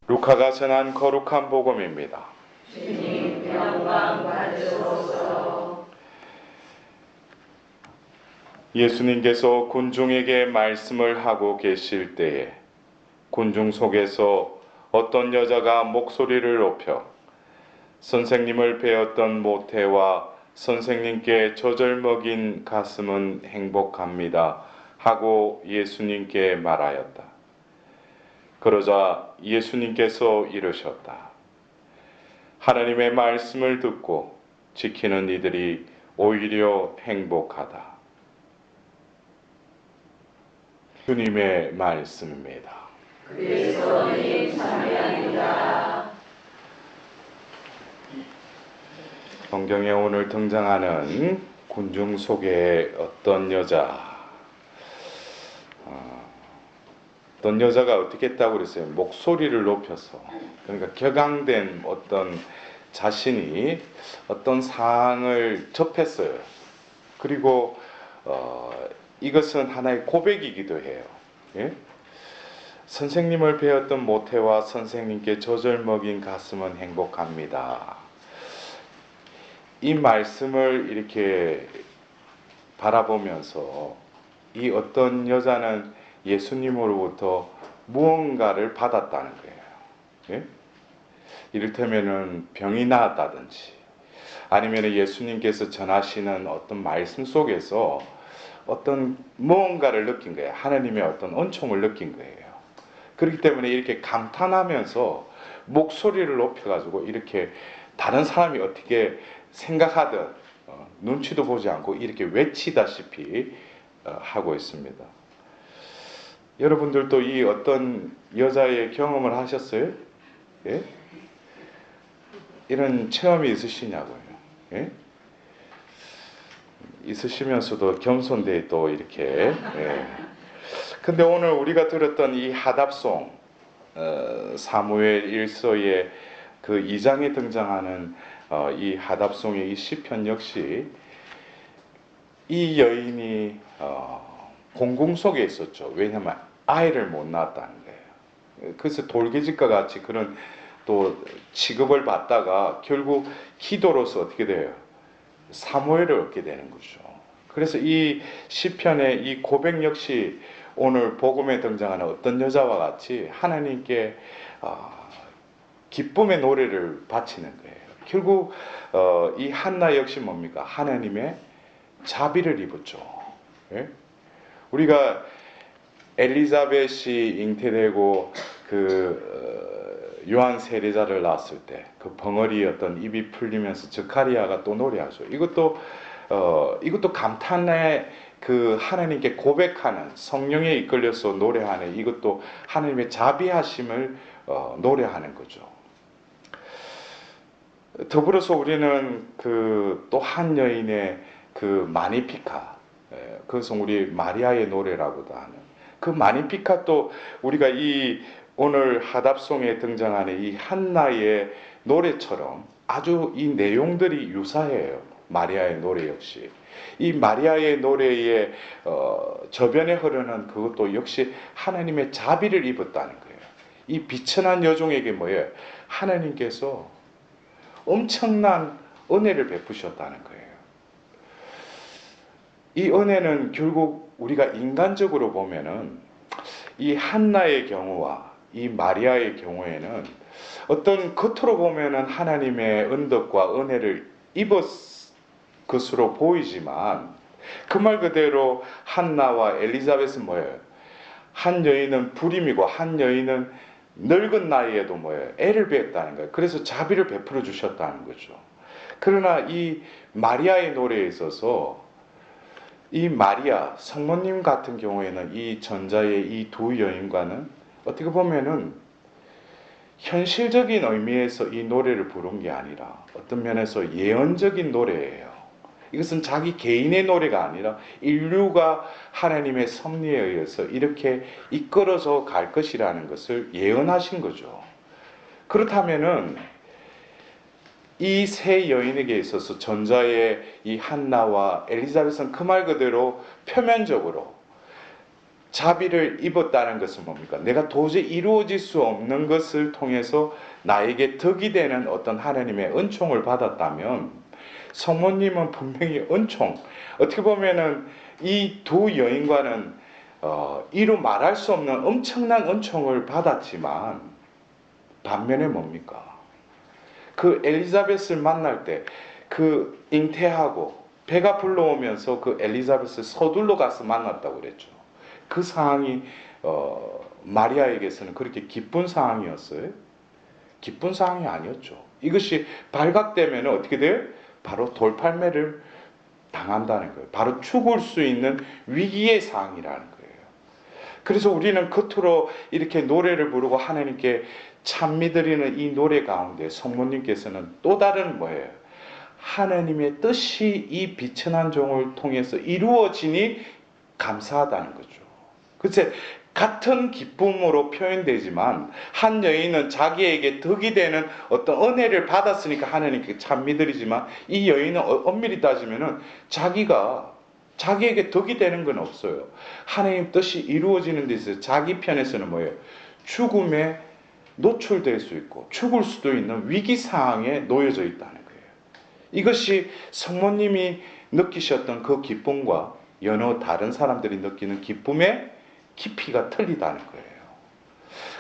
루카가 전한 거룩한 복음입니다. 주님 영광 받으소서. 예수님께서 군중에게 말씀을 하고 계실 때에 군중 속에서 어떤 여자가 목소리를 높여 선생님을 배웠던 모태와 선생님께 젖을 먹인 가슴은 행복합니다 하고 예수님께 말하였다. 그러자 예수님께서 이르셨다. 하나님의 말씀을 듣고 지키는 이들이 오히려 행복하다. 주님의 말씀입니다. 그리스도님 찬양합니다. 성경에 오늘 등장하는 군중 속의 어떤 여자가 어떻게 했다고 그랬어요? 목소리를 높여서, 그러니까 격앙된 어떤 자신이 어떤 사항을 접했어요. 그리고 이것은 하나의 고백이기도 해요. 예? 선생님을 배웠던 모태와 선생님께 젖을 먹인 가슴은 행복합니다. 이 말씀을 이렇게 바라보면서 이 어떤 여자는 예수님으로부터 무언가를 받았다는 거예요. 예? 이를테면은 병이 나았다든지, 아니면 예수님께서 전하시는 어떤 말씀 속에서 어떤 무언가를 느낀 거예요. 하나님의 어떤 은총을 느낀 거예요. 그렇기 때문에 이렇게 감탄하면서 목소리를 높여가지고 이렇게 다른 사람이 어떻게 생각하든 눈치도 보지 않고 이렇게 외치다시피 하고 있습니다. 여러분들도 이 어떤 여자의 경험을 하셨어요? 예? 이런 체험이 있으시냐고요? 예? 있으시면서도 겸손되게 또 이렇게. 예. 근데 오늘 우리가 들었던 이 하답송, 사무엘 1서의 그 2장에 등장하는 이 하답송의 이 시편 역시 이 여인이 공궁 속에 있었죠. 왜냐하면 아이를 못 낳았다는 거예요. 그래서 돌개짓과 같이 그런 또 취급을 받다가 결국 기도로서 어떻게 돼요? 사무엘을 얻게 되는 거죠. 그래서 이 시편의 이 고백 역시 오늘 복음에 등장하는 어떤 여자와 같이 하나님께 기쁨의 노래를 바치는 거예요. 결국 이 한나 역시 뭡니까? 하나님의 자비를 입었죠. 예? 우리가 엘리자벳이 잉태되고 그 요한 세례자를 낳았을 때 그 벙어리였던 입이 풀리면서 저카리아가 또 노래하죠. 이것도 감탄의 그 하나님께 고백하는, 성령에 이끌려서 노래하는, 이것도 하나님의 자비하심을 노래하는 거죠. 더불어서 우리는 그 또 한 여인의 그 마니피카, 그것은 우리 마리아의 노래라고도 하는 그 마니피카, 또 우리가 이 오늘 하답송에 등장하는 이 한나의 노래처럼 아주 이 내용들이 유사해요. 마리아의 노래 역시. 이 마리아의 노래의 저변에 흐르는 그것도 역시 하나님의 자비를 입었다는 거예요. 이 비천한 여종에게 뭐예요? 하나님께서 엄청난 은혜를 베푸셨다는 거예요. 이 은혜는 결국 우리가 인간적으로 보면은 이 한나의 경우와 이 마리아의 경우에는 어떤 겉으로 보면은 하나님의 은덕과 은혜를 입었 것으로 보이지만 그 말 그대로 한나와 엘리자벳은 뭐예요? 한 여인은 불임이고 한 여인은 늙은 나이에도 뭐예요? 애를 배웠다는 거예요. 그래서 자비를 베풀어 주셨다는 거죠. 그러나 이 마리아의 노래에 있어서 이 마리아 성모님 같은 경우에는 이 전자의 이 두 여인과는 어떻게 보면은 현실적인 의미에서 이 노래를 부른 게 아니라 어떤 면에서 예언적인 노래예요. 이것은 자기 개인의 노래가 아니라 인류가 하나님의 섭리에 의해서 이렇게 이끌어서 갈 것이라는 것을 예언하신 거죠. 그렇다면은 이 세 여인에게 있어서 전자의 이 한나와 엘리자벳은 그 말 그대로 표면적으로 자비를 입었다는 것은 뭡니까? 내가 도저히 이루어질 수 없는 것을 통해서 나에게 덕이 되는 어떤 하나님의 은총을 받았다면, 성모님은 분명히 은총, 어떻게 보면은 이 두 여인과는 이루 말할 수 없는 엄청난 은총을 받았지만, 반면에 뭡니까? 그 엘리자벳을 만날 때 그 잉태하고 배가 불러오면서 그 엘리자벳을 서둘러 가서 만났다고 그랬죠. 그 상황이 마리아에게서는 그렇게 기쁜 상황이었어요? 기쁜 상황이 아니었죠. 이것이 발각되면 어떻게 돼요? 바로 돌팔매를 당한다는 거예요. 바로 죽을 수 있는 위기의 상황이라는 거예요. 그래서 우리는 겉으로 이렇게 노래를 부르고 하나님께 찬미드리는 이 노래 가운데 성모님께서는 또 다른 뭐예요? 하나님의 뜻이 이 비천한 종을 통해서 이루어지니 감사하다는 거죠. 글쎄, 같은 기쁨으로 표현되지만 한 여인은 자기에게 덕이 되는 어떤 은혜를 받았으니까 하나님께 찬미드리지만, 이 여인은 엄밀히 따지면 자기에게 덕이 되는 건 없어요. 하나님 뜻이 이루어지는 데 있어서 자기 편에서는 뭐예요? 죽음에 노출될 수 있고 죽을 수도 있는 위기 상황에 놓여져 있다는 거예요. 이것이 성모님이 느끼셨던 그 기쁨과 여러 다른 사람들이 느끼는 기쁨의 깊이가 틀리다는 거예요.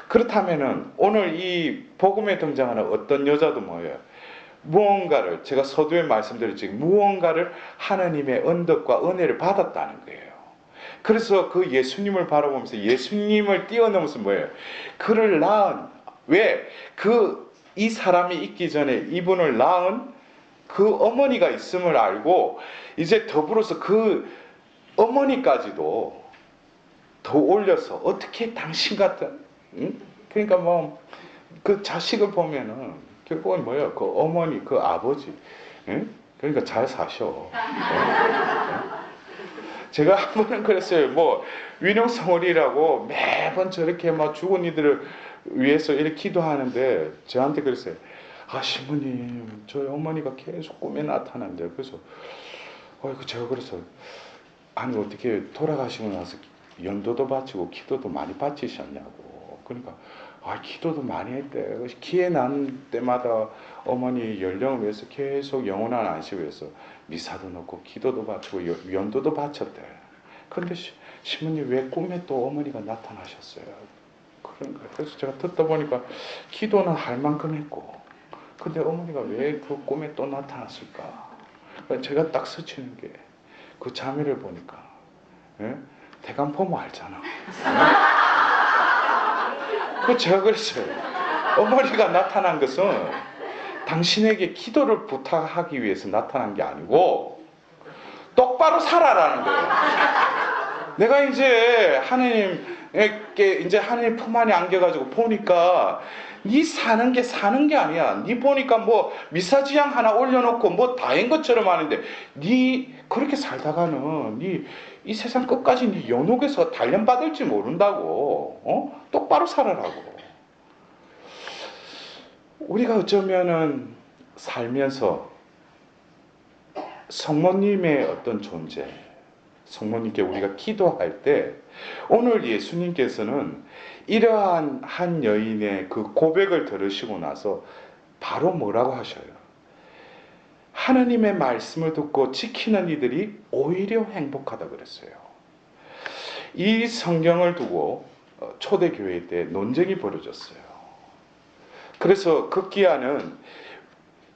그렇다면은 오늘 이 복음에 등장하는 어떤 여자도 뭐예요? 무언가를, 제가 서두에 말씀드렸지만 무언가를 하나님의 언덕과 은혜를 받았다는 거예요. 그래서 그 예수님을 바라보면서 예수님을 뛰어넘어서 뭐예요? 그를 낳은, 왜? 이 사람이 있기 전에 이분을 낳은 그 어머니가 있음을 알고 이제 더불어서 그 어머니까지도 더 올려서 어떻게 당신 같은, 그러니까 뭐 그 자식을 보면은 결국은 뭐예요? 그 어머니, 그 아버지, 그러니까 잘 사셔. 제가 한 번은 그랬어요. 뭐 위령성월이라고 매번 저렇게 막 죽은 이들을 위해서 이렇게 기도하는데 저한테 그랬어요. 아, 신부님, 저희 어머니가 계속 꿈에 나타난대요. 그래서 제가 그래서, 아니 어떻게 돌아가시고 나서 연도도 바치고 기도도 많이 바치셨냐고. 그러니까 기도도 많이 했대. 기회 난 때마다 어머니 연령을 위해서 계속 영원한 안식을 위해서 미사도 넣고 기도도 바치고 연도도 바쳤대. 그런데 신부님 왜 꿈에 또 어머니가 나타나셨어요? 그래서 제가 듣다 보니까 기도는 할 만큼 했고, 근데 어머니가 왜 그 꿈에 또 나타났을까? 제가 딱 스치는 게 그 자매를 보니까, 대강 보면 알잖아. 제가 그랬어요. 어머니가 나타난 것은 당신에게 기도를 부탁하기 위해서 나타난 게 아니고 똑바로 살아라는 거예요. 내가 이제 하나님께 이제 하나님 품 안에 안겨가지고 보니까 네 사는 게 아니야. 네 보니까 뭐 미사지향 하나 올려놓고 뭐 다인 것처럼 하는데, 네 그렇게 살다가는 네 이 세상 끝까지 네 연옥에서 단련받을지 모른다고. 똑바로 살아라고. 우리가 어쩌면은 살면서 성모님의 어떤 존재, 성모님께 우리가 기도할 때 오늘 예수님께서는 이러한 한 여인의 그 고백을 들으시고 나서 바로 뭐라고 하셔요? 하나님의 말씀을 듣고 지키는 이들이 오히려 행복하다 그랬어요. 이 성경을 두고 초대교회 때 논쟁이 벌어졌어요. 그래서 극기야는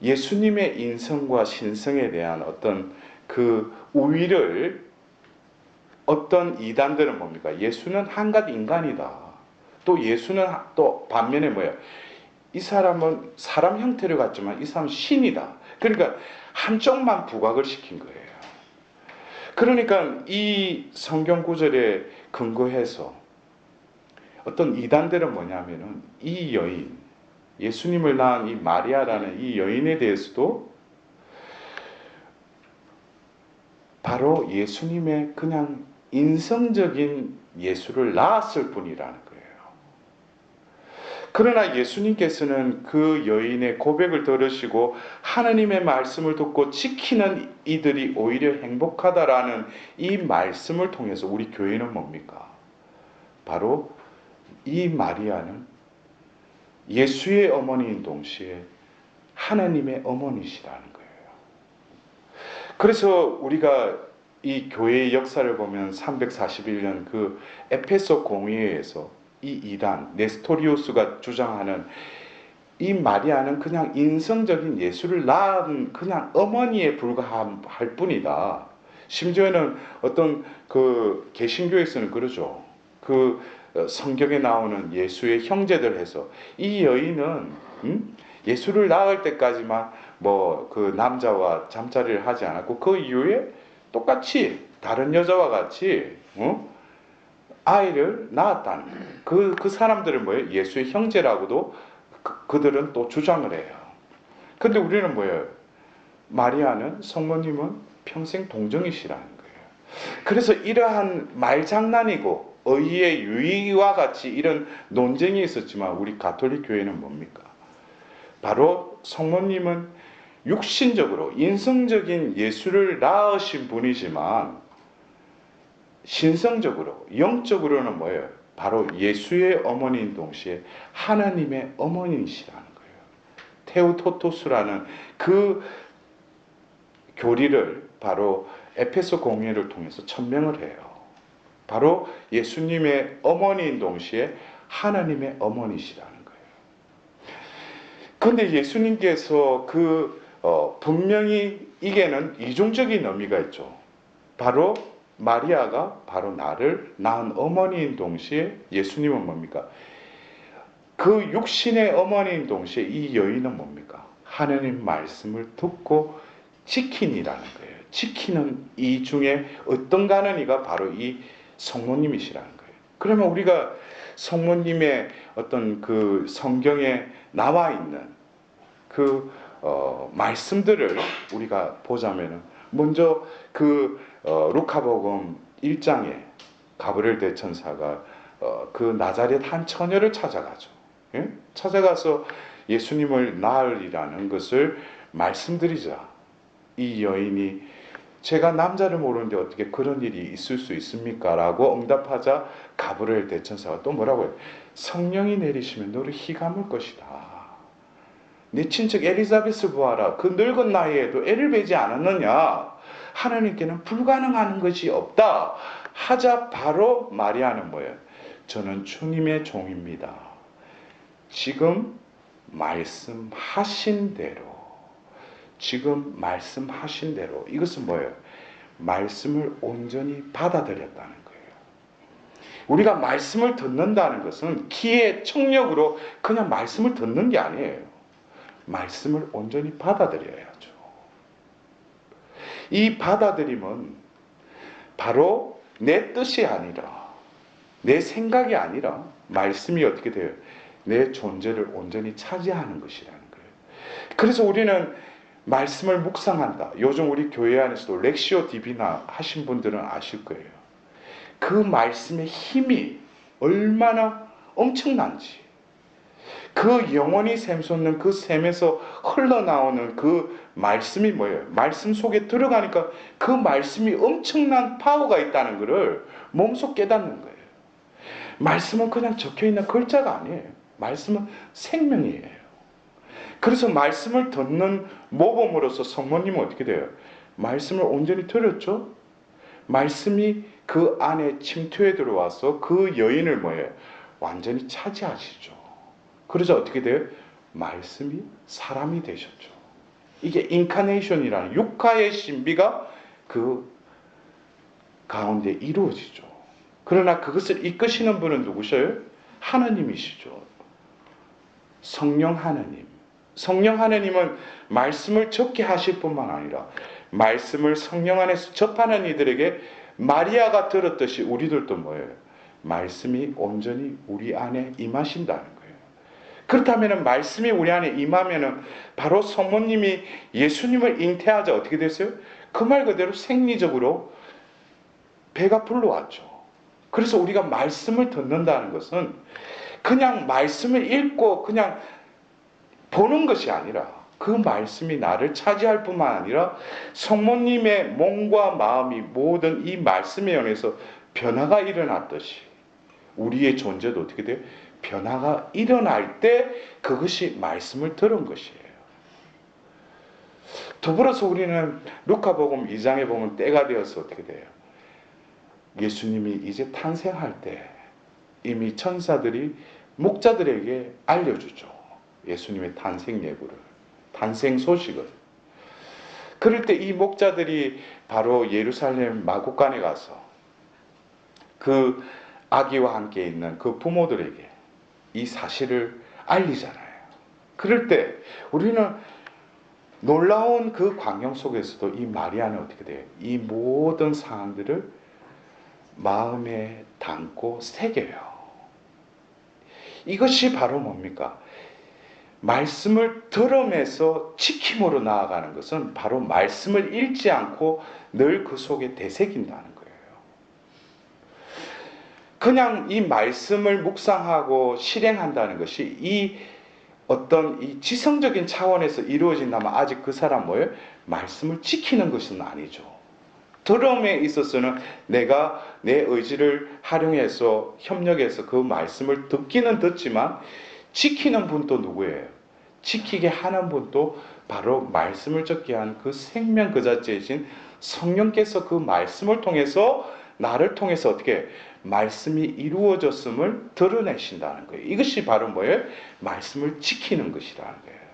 예수님의 인성과 신성에 대한 어떤 그 우위를, 어떤 이단들은 뭡니까? 예수는 한갓 인간이다. 또 예수는 또 반면에 뭐예요? 이 사람은 사람 형태를 갖지만 이 사람은 신이다. 그러니까 한쪽만 부각을 시킨 거예요. 그러니까 이 성경 구절에 근거해서 어떤 이단들은 뭐냐면은 이 여인, 예수님을 낳은 이 마리아라는 이 여인에 대해서도 바로 예수님의 그냥 인성적인 예수를 낳았을 뿐이라는 거예요. 그러나 예수님께서는 그 여인의 고백을 들으시고 하나님의 말씀을 듣고 지키는 이들이 오히려 행복하다라는 이 말씀을 통해서 우리 교회는 뭡니까? 바로 이 마리아는 예수의 어머니인 동시에 하나님의 어머니시라는 거예요. 그래서 우리가 이 교회의 역사를 보면 341년 그 에페소 공의회에서 이 이단 네스토리우스가 주장하는 이 마리아는 그냥 인성적인 예수를 낳은 그냥 어머니에 불과할 뿐이다. 심지어는 어떤 그 개신교에서는 그러죠. 그 성경에 나오는 예수의 형제들 해서 이 여인은 예수를 낳을 때까지만 뭐 그 남자와 잠자리를 하지 않았고 그 이후에 똑같이 다른 여자와 같이 아이를 낳았다는 거예요. 그 사람들은 뭐예요? 예수의 형제라고도 그들은 또 주장을 해요. 근데 우리는 뭐예요? 마리아는 성모님은 평생 동정이시라는 거예요. 그래서 이러한 말장난이고 의의 유의와 같이 이런 논쟁이 있었지만 우리 가톨릭 교회는 뭡니까? 바로 성모님은 육신적으로 인성적인 예수를 낳으신 분이지만 신성적으로 영적으로는 뭐예요? 바로 예수의 어머니인 동시에 하나님의 어머니이시라는 거예요. 테오토토스라는 그 교리를 바로 에페소 공회를 통해서 천명을 해요. 바로 예수님의 어머니인 동시에 하나님의 어머니시라는 거예요. 그런데 예수님께서 분명히 이게는 이중적인 의미가 있죠. 바로 마리아가 바로 나를 낳은 어머니인 동시에 예수님은 뭡니까? 그 육신의 어머니인 동시에 이 여인은 뭡니까? 하나님 말씀을 듣고 지킨이라는 거예요. 지키는 이 중에 어떤가는 이가 바로 이 성모님이시라는 거예요. 그러면 우리가 성모님의 어떤 그 성경에 나와 있는 그 말씀들을 우리가 보자면은 먼저 루카복음 1장에 가브리엘 대천사가 그 나자렛 한 처녀를 찾아가죠. 예? 찾아가서 예수님을 낳으리라는 것을 말씀드리자. 이 여인이 제가 남자를 모르는데 어떻게 그런 일이 있을 수 있습니까? 라고 응답하자 가브리엘 대천사가 또 뭐라고 해요? 성령이 내리시면 너를 희감을 것이다. 네 친척 엘리사벳을 보아라. 그 늙은 나이에도 애를 베지 않았느냐? 하나님께는 불가능한 것이 없다. 하자 바로 마리아는 뭐예요? 저는 주님의 종입니다. 지금 말씀하신 대로 이것은 뭐예요? 말씀을 온전히 받아들였다는 거예요. 우리가 말씀을 듣는다는 것은 귀의 청력으로 그냥 말씀을 듣는 게 아니에요. 말씀을 온전히 받아들여야죠. 이 받아들임은 바로 내 뜻이 아니라 내 생각이 아니라 말씀이 어떻게 돼요? 내 존재를 온전히 차지하는 것이라는 거예요. 그래서 우리는 말씀을 묵상한다. 요즘 우리 교회 안에서도 렉시오 디비나 하신 분들은 아실 거예요. 그 말씀의 힘이 얼마나 엄청난지, 그 영원히 샘솟는 그 샘에서 흘러나오는 그 말씀이 뭐예요? 말씀 속에 들어가니까 그 말씀이 엄청난 파워가 있다는 것을 몸소 깨닫는 거예요. 말씀은 그냥 적혀있는 글자가 아니에요. 말씀은 생명이에요. 그래서 말씀을 듣는 모범으로서 성모님은 어떻게 돼요? 말씀을 온전히 들었죠? 말씀이 그 안에 침투해 들어와서 그 여인을 뭐예요? 완전히 차지하시죠. 그래서 어떻게 돼요? 말씀이 사람이 되셨죠. 이게 인카네이션이라는 육화의 신비가 그 가운데 이루어지죠. 그러나 그것을 이끄시는 분은 누구셔요? 하나님이시죠. 성령 하나님. 성령 하나님은 말씀을 적게 하실 뿐만 아니라 말씀을 성령 안에서 접하는 이들에게 마리아가 들었듯이 우리들도 뭐예요? 말씀이 온전히 우리 안에 임하신다는 거예요. 그렇다면 말씀이 우리 안에 임하면 바로 성모님이 예수님을 잉태하자 어떻게 됐어요? 그 말 그대로 생리적으로 배가 불러왔죠. 그래서 우리가 말씀을 듣는다는 것은 그냥 말씀을 읽고 그냥 보는 것이 아니라 그 말씀이 나를 차지할 뿐만 아니라 성모님의 몸과 마음이 모든 이 말씀에 의해서 변화가 일어났듯이 우리의 존재도 어떻게 돼요? 변화가 일어날 때 그것이 말씀을 들은 것이에요. 더불어서 우리는 루카복음 2장에 보면 때가 되어서 어떻게 돼요? 예수님이 이제 탄생할 때 이미 천사들이 목자들에게 알려주죠. 예수님의 탄생 예고를, 탄생 소식을. 그럴 때 이 목자들이 바로 예루살렘 마구간에 가서 그 아기와 함께 있는 그 부모들에게 이 사실을 알리잖아요. 그럴 때 우리는 놀라운 그 광경 속에서도 이 마리아는 어떻게 돼요? 이 모든 상황들을 마음에 담고 새겨요. 이것이 바로 뭡니까? 말씀을 들으면서 지킴으로 나아가는 것은 바로 말씀을 읽지 않고 늘 그 속에 되새긴다는 거예요. 그냥 이 말씀을 묵상하고 실행한다는 것이 이 어떤 이 지성적인 차원에서 이루어진다면 아직 그 사람 뭐예요? 말씀을 지키는 것은 아니죠. 들음에 있어서는 내가 내 의지를 활용해서 협력해서 그 말씀을 듣기는 듣지만 지키는 분도 누구예요? 지키게 하는 분도 바로 말씀을 적게 한 그 생명 그 자체이신 성령께서 그 말씀을 통해서 나를 통해서 어떻게 말씀이 이루어졌음을 드러내신다는 거예요. 이것이 바로 뭐예요? 말씀을 지키는 것이라는 거예요.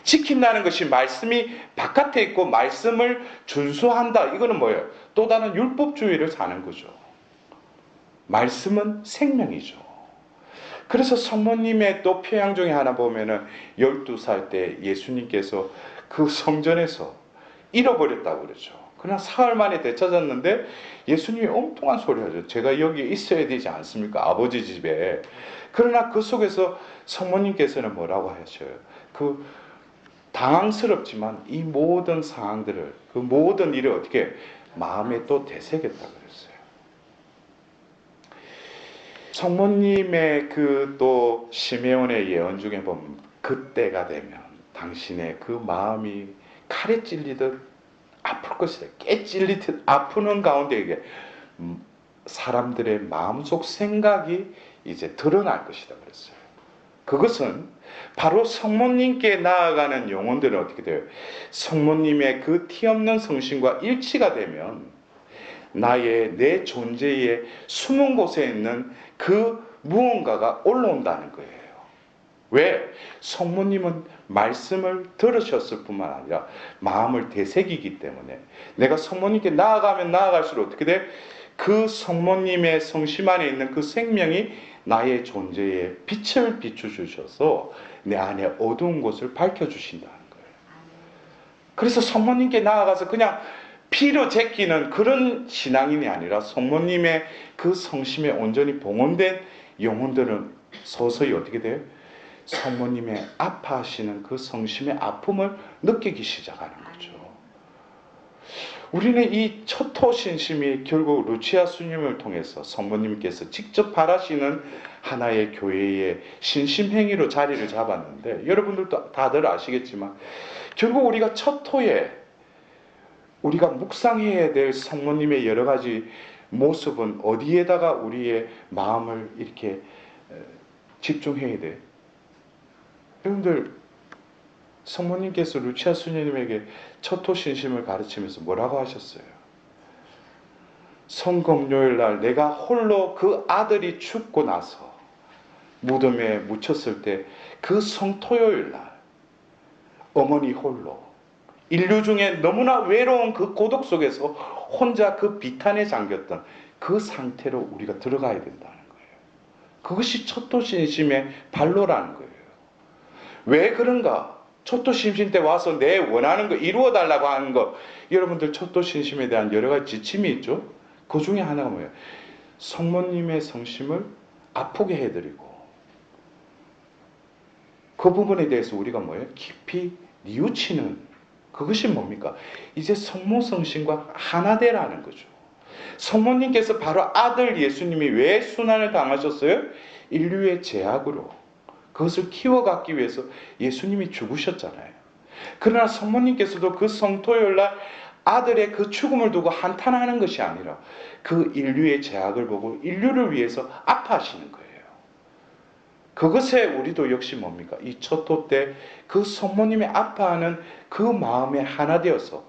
지킨다는 것이 말씀이 바깥에 있고 말씀을 준수한다. 이거는 뭐예요? 또 다른 율법주의를 사는 거죠. 말씀은 생명이죠. 그래서 성모님의 또 표양 중에 하나 보면은 12살 때 예수님께서 그 성전에서 잃어버렸다고 그러죠. 그러나 사흘 만에 되찾았는데 예수님이 엉뚱한 소리 하죠. 제가 여기 있어야 되지 않습니까? 아버지 집에. 그러나 그 속에서 성모님께서는 뭐라고 하셔요? 그 당황스럽지만 이 모든 상황들을, 그 모든 일을 어떻게 마음에 또 되새겼다 그랬어요. 성모님의 그 또 시메온의 예언 중에 보면 그때가 되면 당신의 그 마음이 칼에 찔리듯 아플 것이다. 깨 찔리듯 아프는 가운데 이게 사람들의 마음속 생각이 이제 드러날 것이다 그랬어요. 그것은 바로 성모님께 나아가는 영혼들은 어떻게 돼요? 성모님의 그 티없는 성신과 일치가 되면 내 존재의 숨은 곳에 있는 그 무언가가 올라온다는 거예요. 왜? 성모님은 말씀을 들으셨을 뿐만 아니라 마음을 되새기기 때문에 내가 성모님께 나아가면 나아갈수록 어떻게 돼? 그 성모님의 성심 안에 있는 그 생명이 나의 존재에 빛을 비춰주셔서 내 안에 어두운 곳을 밝혀주신다는 거예요. 그래서 성모님께 나아가서 그냥 피로 제끼는 그런 신앙인이 아니라 성모님의 그 성심에 온전히 봉헌된 영혼들은 서서히 어떻게 돼요? 성모님의 아파하시는 그 성심의 아픔을 느끼기 시작하는 거죠. 우리는 이 첫호 신심이 결국 루치아 수님을 통해서 성모님께서 직접 바라시는 하나의 교회의 신심행위로 자리를 잡았는데 여러분들도 다들 아시겠지만 결국 우리가 첫호에 우리가 묵상해야 될 성모님의 여러 가지 모습은 어디에다가 우리의 마음을 이렇게 집중해야 돼? 여러분들 성모님께서 루치아 수녀님에게 첫호 신심을 가르치면서 뭐라고 하셨어요? 성금요일 날 내가 홀로 그 아들이 죽고 나서 무덤에 묻혔을 때 그 성토요일 날 어머니 홀로 인류 중에 너무나 외로운 그 고독 속에서 혼자 그 비탄에 잠겼던 그 상태로 우리가 들어가야 된다는 거예요. 그것이 첫도 신심의 발로라는 거예요. 왜 그런가? 첫도 신심 때 와서 내 원하는 거 이루어 달라고 하는 거, 여러분들 첫도 신심에 대한 여러 가지 지침이 있죠. 그 중에 하나가 뭐예요? 성모님의 성심을 아프게 해드리고 그 부분에 대해서 우리가 뭐예요? 깊이 뉘우치는, 그것이 뭡니까? 이제 성모 성신과 하나 되라는 거죠. 성모님께서 바로 아들 예수님이 왜 순환을 당하셨어요? 인류의 죄악으로 그것을 키워갖기 위해서 예수님이 죽으셨잖아요. 그러나 성모님께서도 그 성토요일날 아들의 그 죽음을 두고 한탄하는 것이 아니라 그 인류의 죄악을 보고 인류를 위해서 아파하시는 거예요. 그것에 우리도 역시 뭡니까? 이 첫토 때 그 성모님이 아파하는 그 마음에 하나 되어서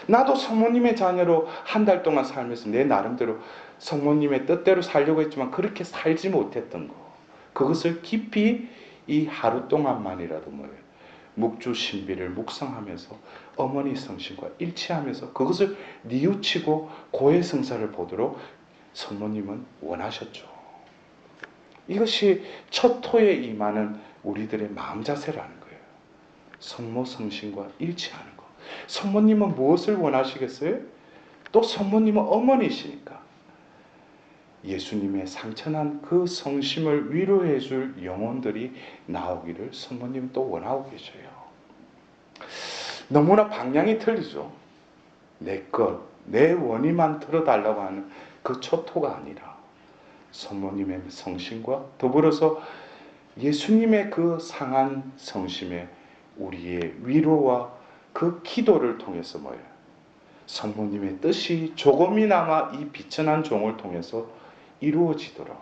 나도 성모님의 자녀로 한 달 동안 살면서 내 나름대로 성모님의 뜻대로 살려고 했지만 그렇게 살지 못했던 거, 그것을 깊이 이 하루 동안만이라도 뭐예요? 묵주 신비를 묵상하면서 어머니 성신과 일치하면서 그것을 뉘우치고 고해 성사를 보도록 성모님은 원하셨죠. 이것이 첫 토에 임하는 우리들의 마음 자세라는 거예요. 성모 성신과 일치하는 거. 성모님은 무엇을 원하시겠어요? 또 성모님은 어머니시니까 예수님의 상처난 그 성심을 위로해 줄 영혼들이 나오기를 성모님은 또 원하고 계셔요. 너무나 방향이 틀리죠. 내 것, 내 원의만 들어달라고 하는 그 초토가 아니라 성모님의 성심과 더불어서 예수님의 그 상한 성심에 우리의 위로와 그 기도를 통해서 뭐예요? 성모님의 뜻이 조금이나마 이 비천한 종을 통해서 이루어지도록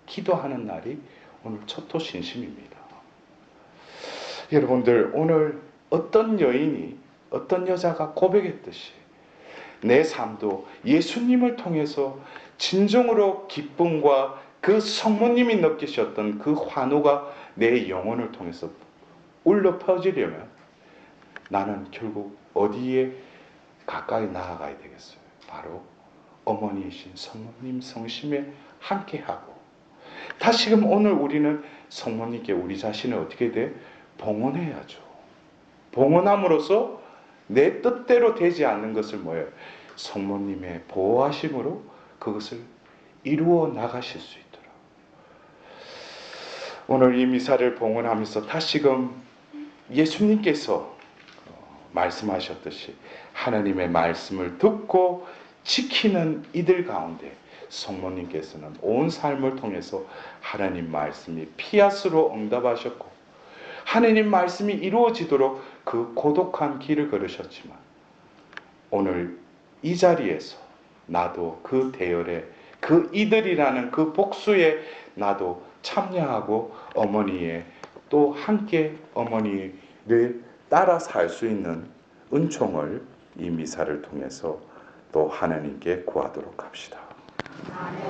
기도하는 날이 오늘 첫토 신심입니다. 여러분들, 오늘 어떤 여인이, 어떤 여자가 고백했듯이 내 삶도 예수님을 통해서 진정으로 기쁨과 그 성모님이 느끼셨던 그 환호가 내 영혼을 통해서 울려 퍼지려면 나는 결국 어디에 가까이 나아가야 되겠어요? 바로 어머니이신 성모님 성심에 함께하고, 다시금 오늘 우리는 성모님께 우리 자신을 어떻게 돼? 봉헌해야죠. 봉헌함으로써 내 뜻대로 되지 않는 것을 뭐예요? 성모님의 보호하심으로 그것을 이루어 나가실 수 있도록. 오늘 이 미사를 봉헌하면서 다시금 예수님께서 말씀하셨듯이 하나님의 말씀을 듣고 지키는 이들 가운데 성모님께서는 온 삶을 통해서 하나님 말씀이 피아스로 응답하셨고 하나님 말씀이 이루어지도록 그 고독한 길을 걸으셨지만 오늘 이 자리에서 나도 그 대열에 그 이들이라는 그 복수에 나도 참여하고 어머니의 또 함께 어머니를 따라 살 수 있는 은총을 이 미사를 통해서 또 하나님께 구하도록 합시다.